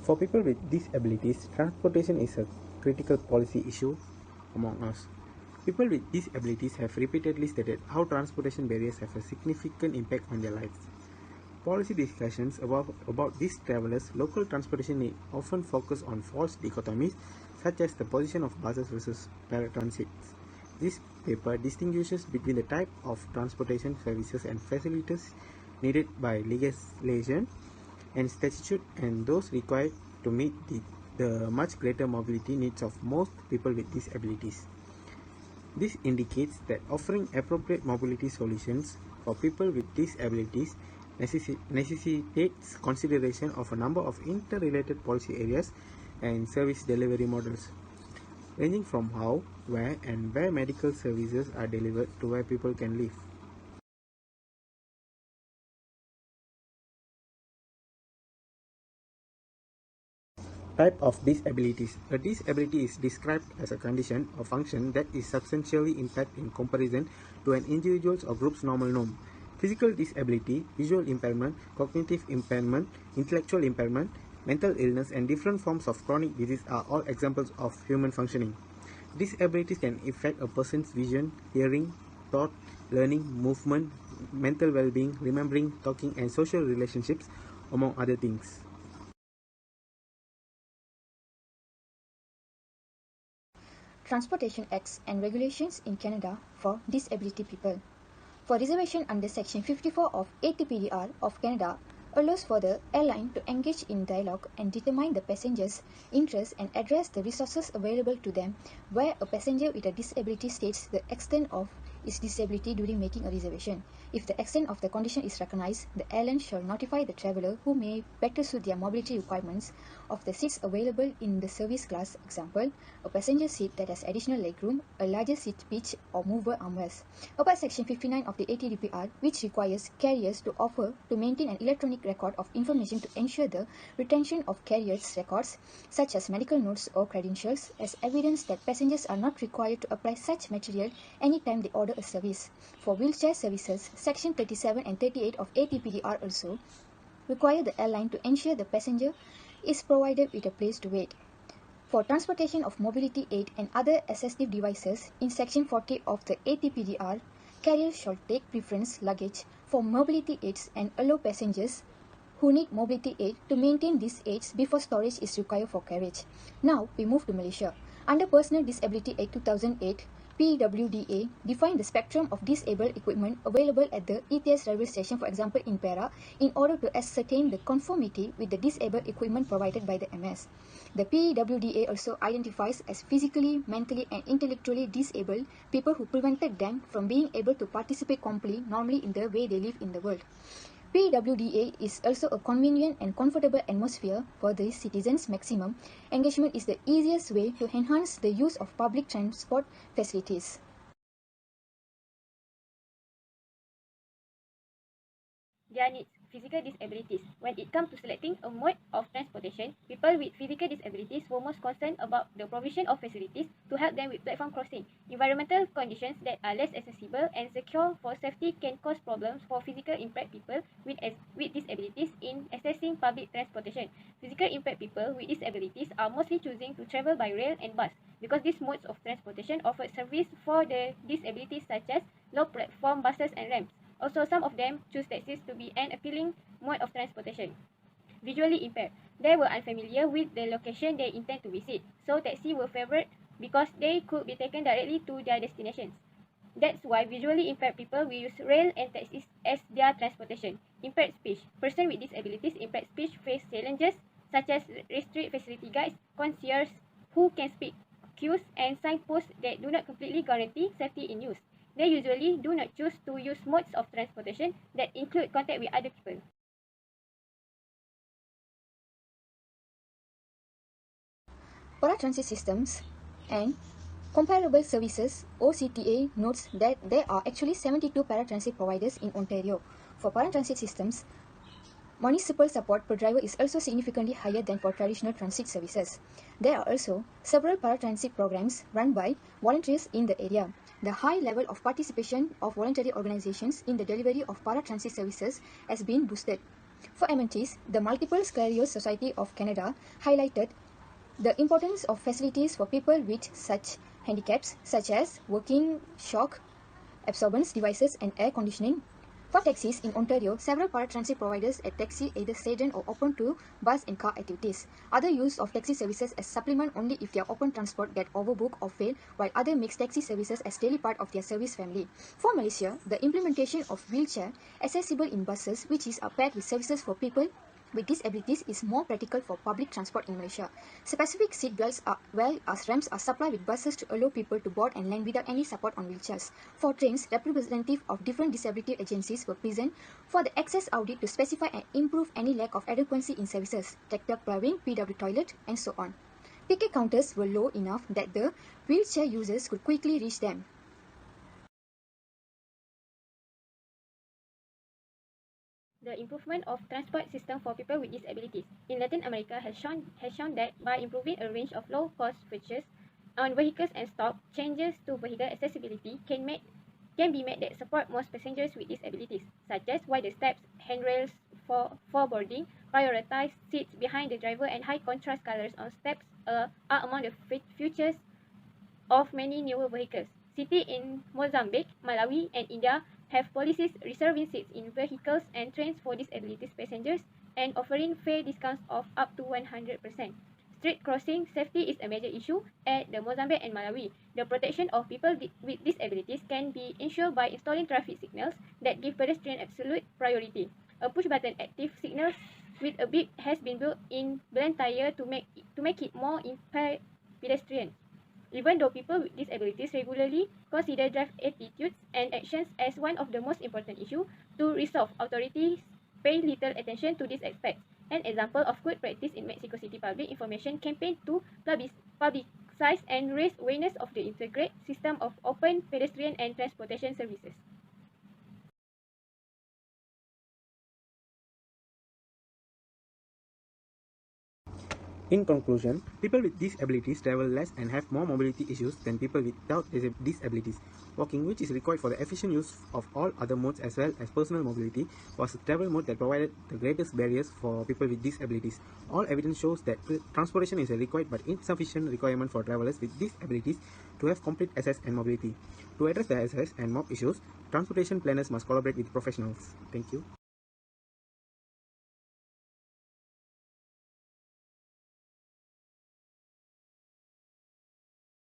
For people with disabilities, transportation is a critical policy issue among us. People with disabilities have repeatedly stated how transportation barriers have a significant impact on their lives. Policy discussions about these travelers' local transportation need often focus on false dichotomies, such as the position of buses versus paratransits. This paper distinguishes between the type of transportation services and facilities needed by legislation and statute and those required to meet the much greater mobility needs of most people with disabilities. This indicates that offering appropriate mobility solutions for people with disabilities necessitates consideration of a number of interrelated policy areas and service delivery models, ranging from how, where, and where medical services are delivered to where people can live. Type of disabilities. A disability is described as a condition or function that is substantially impaired in comparison to an individual's or group's normal norm. Physical disability, visual impairment, cognitive impairment, intellectual impairment, mental illness, and different forms of chronic disease are all examples of human functioning. Disabilities can affect a person's vision, hearing, thought, learning, movement, mental well-being, remembering, talking, and social relationships, among other things. Transportation Acts and Regulations in Canada for Disability People. For reservation under Section 54 of ATPDR of Canada allows for the airline to engage in dialogue and determine the passenger's interests and address the resources available to them where a passenger with a disability states the extent of its disability during making a reservation. If the extent of the condition is recognized, the airline shall notify the traveller who may better suit their mobility requirements of the seats available in the service class, example, a passenger seat that has additional legroom, a larger seat pitch or mover armrest. About Section 59 of the ATDPR, which requires carriers to maintain an electronic record of information to ensure the retention of carriers' records, such as medical notes or credentials, as evidence that passengers are not required to apply such material anytime they order a service. For wheelchair services, Section 37 and 38 of ATPDR also require the airline to ensure the passenger is provided with a place to wait. For transportation of mobility aid and other assistive devices, in Section 40 of the ATPDR, carriers shall take preference luggage for mobility aids and allow passengers who need mobility aid to maintain these aids before storage is required for carriage. Now we move to Malaysia. Under Personal Disability Act 2008, PWDA defined the spectrum of disabled equipment available at the ETS railway station, for example in Perak, in order to ascertain the conformity with the disabled equipment provided by the MS. The PWDA also identifies as physically, mentally, and intellectually disabled people who prevented them from being able to participate completely normally in the way they live in the world. PWDA is also a convenient and comfortable atmosphere for the citizens. Maximum engagement is the easiest way to enhance the use of public transport facilities. Their needs. Physical disabilities. When it comes to selecting a mode of transportation, people with physical disabilities were most concerned about the provision of facilities to help them with platform crossing. Environmental conditions that are less accessible and secure for safety can cause problems for physical impaired people with disabilities in accessing public transportation. Physical impaired people with disabilities are mostly choosing to travel by rail and bus because these modes of transportation offer service for the disabilities such as low platform buses and ramps. Also, some of them choose taxis to be an appealing mode of transportation. Visually impaired. They were unfamiliar with the location they intend to visit, so taxis were favored because they could be taken directly to their destinations. That's why visually impaired people will use rail and taxis as their transportation. Impaired speech. Persons with disabilities impaired speech face challenges such as restrict facility guides, concierges who can speak cues, and signposts that do not completely guarantee safety in use. They usually do not choose to use modes of transportation that include contact with other people. Paratransit systems and comparable services, OCTA notes that there are actually 72 paratransit providers in Ontario. For paratransit systems, municipal support per driver is also significantly higher than for traditional transit services. There are also several paratransit programs run by volunteers in the area. The high level of participation of voluntary organizations in the delivery of paratransit services has been boosted. For MNTs, the Multiple Sclerosis Society of Canada highlighted the importance of facilities for people with such handicaps such as working shock absorbance devices and air conditioning. For taxis in Ontario, several paratransit providers at taxi either sedent or open to bus and car activities. Other use of taxi services as supplement only if their open transport get overbooked or fail, while other makes taxi services as daily part of their service family. For Malaysia, the implementation of wheelchair accessible in buses, which is paired with services for people with disabilities, is more practical for public transport in Malaysia. Specific seat belts as well as ramps are supplied with buses to allow people to board and land without any support on wheelchairs. For trains, representatives of different disability agencies were present for the access audit to specify and improve any lack of adequacy in services, tactile ploughing, PW toilet, and so on. Ticket counters were low enough that the wheelchair users could quickly reach them. The improvement of transport system for people with disabilities in Latin America has shown that by improving a range of low-cost features on vehicles and stock, changes to vehicle accessibility can be made that support most passengers with disabilities, such as wider steps, handrails for boarding, prioritized seats behind the driver, and high contrast colors on steps are among the features of many newer vehicles. Cities in Mozambique, Malawi, and India have policies reserving seats in vehicles and trains for disabilities passengers and offering fare discounts of up to 100%. Street crossing safety is a major issue at the Mozambique and Malawi. The protection of people with disabilities can be ensured by installing traffic signals that give pedestrians absolute priority. A push-button active signal with a beep has been built in Blantyre to make it more pedestrian. Even though people with disabilities regularly consider drive attitudes and actions as one of the most important issues to resolve, authorities pay little attention to this aspect. An example of good practice in Mexico City public information campaign to publicize and raise awareness of the integrated system of open pedestrian and transportation services. In conclusion, people with disabilities travel less and have more mobility issues than people without disabilities. Walking, which is required for the efficient use of all other modes as well as personal mobility, was a travel mode that provided the greatest barriers for people with disabilities. All evidence shows that transportation is a required but insufficient requirement for travelers with disabilities to have complete access and mobility. To address the access and mob issues, transportation planners must collaborate with professionals. Thank you.